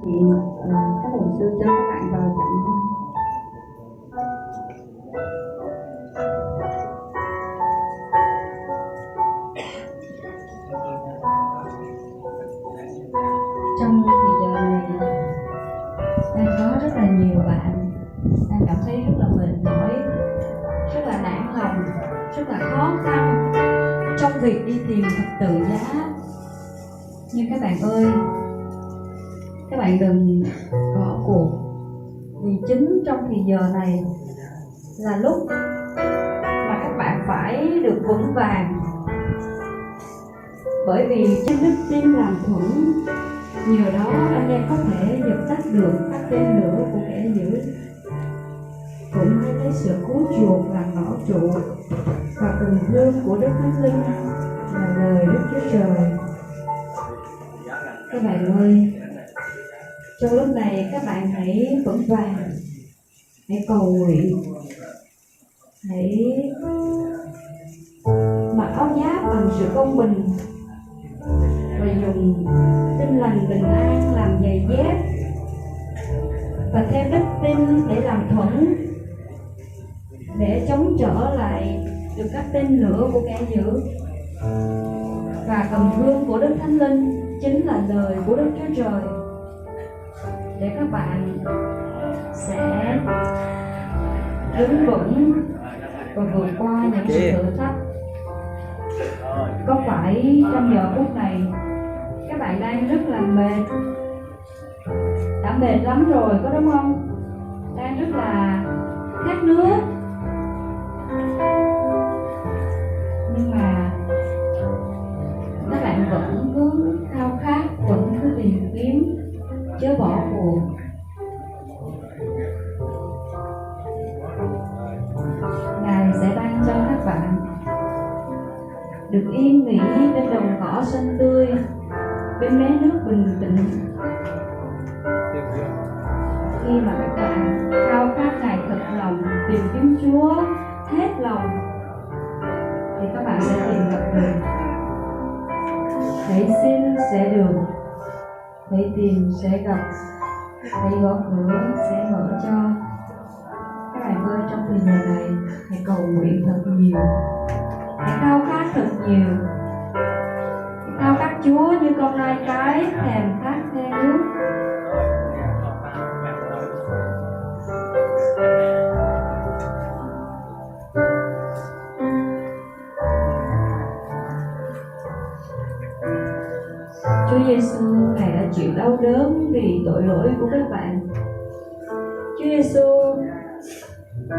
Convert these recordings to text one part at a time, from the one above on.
Thì các mục sư cho các bạn vào chậm thôi. Trong thời giờ này đang có rất là nhiều bạn đang cảm thấy rất là mệt mỏi, rất là nản lòng, rất là khó khăn trong việc đi tìm thập tự giá. Nhưng các bạn ơi, các bạn đừng bỏ cuộc, vì chính trong thời giờ này là lúc mà các bạn phải được vững vàng. Bởi vì chính đức tin làm thuẫn, nhờ đó anh em có thể dập tắt được các tên lửa của kẻ dữ, cũng hay lấy sự cứu chuộc làm bảo trụ, và tình thương của Đức Thánh Linh là lời Đức Chúa Trời. Các bạn ơi, trong lúc này các bạn hãy vững vàng, hãy cầu nguyện, hãy mặc áo giáp bằng sự công bình và dùng Tin Lành Bình An làm giày dép, và theo đức tin để làm thuẫn, để chống trở lại được các tên lửa của kẻ dữ. Và cầm gươm của Đức Thánh Linh chính là lời của Đức Chúa Trời, để các bạn sẽ đứng vững và vượt qua những sự thử thách. Có phải trong giờ phút này các bạn đang rất là mệt, đã mệt lắm rồi, có đúng không? Đang rất là khát nước, nhưng mà các bạn vẫn cứ khao khát, vẫn cứ tìm kiếm, chớ bỏ cuộc. Ngài sẽ ban cho các bạn được yên nghỉ bên đồng cỏ xanh tươi, bên mé nước bình tĩnh. Khi mà các bạn khao khát Ngài thật lòng, tìm kiếm Chúa hết lòng, thì các bạn sẽ tìm gặp được. Hãy xin sẽ được, hãy tìm sẽ gặp, hãy gõ cửa sẽ mở cho. Các bạn ơi, trong thời giờ này hãy cầu nguyện thật nhiều, hãy khao khát thật nhiều, khao khát Chúa như con nai cái thèm khát khe nước. Chúa Giêsu Ngài đã chịu đau đớn vì tội lỗi của các bạn. Chúa Giêsu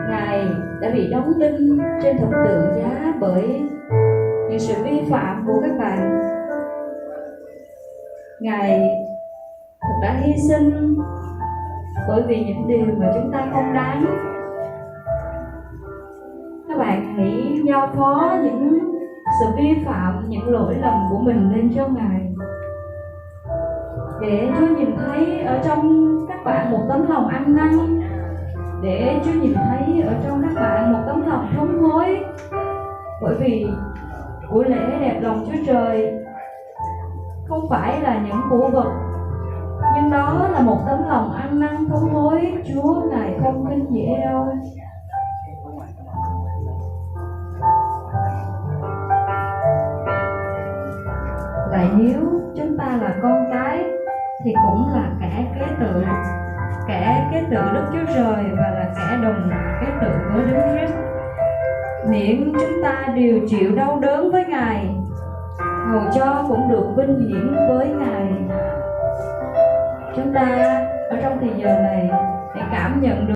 Ngài đã bị đóng đinh trên thập tự giá bởi những sự vi phạm của các bạn. Ngài thật đã hy sinh bởi vì những điều mà chúng ta không đáng. Các bạn hãy giao phó những sự vi phạm, những lỗi lầm của mình lên cho Ngài, để Chúa nhìn thấy ở trong các bạn một tấm lòng ăn năn, để Chúa nhìn thấy ở trong các bạn một tấm lòng thống hối. Bởi vì buổi lễ đẹp lòng Chúa Trời không phải là những của vật, nhưng đó là một tấm lòng ăn năn thống hối. Chúa Ngài không khinh dễ đâu. Lại nếu chúng ta là con cái thì cũng là kẻ kế tự Đức Chúa Trời, và là kẻ đồng kế tự với Đức Christ. Miễn chúng ta đều chịu đau đớn với Ngài, hầu cho cũng được vinh hiển với Ngài. Chúng ta ở trong thời giờ này để cảm nhận được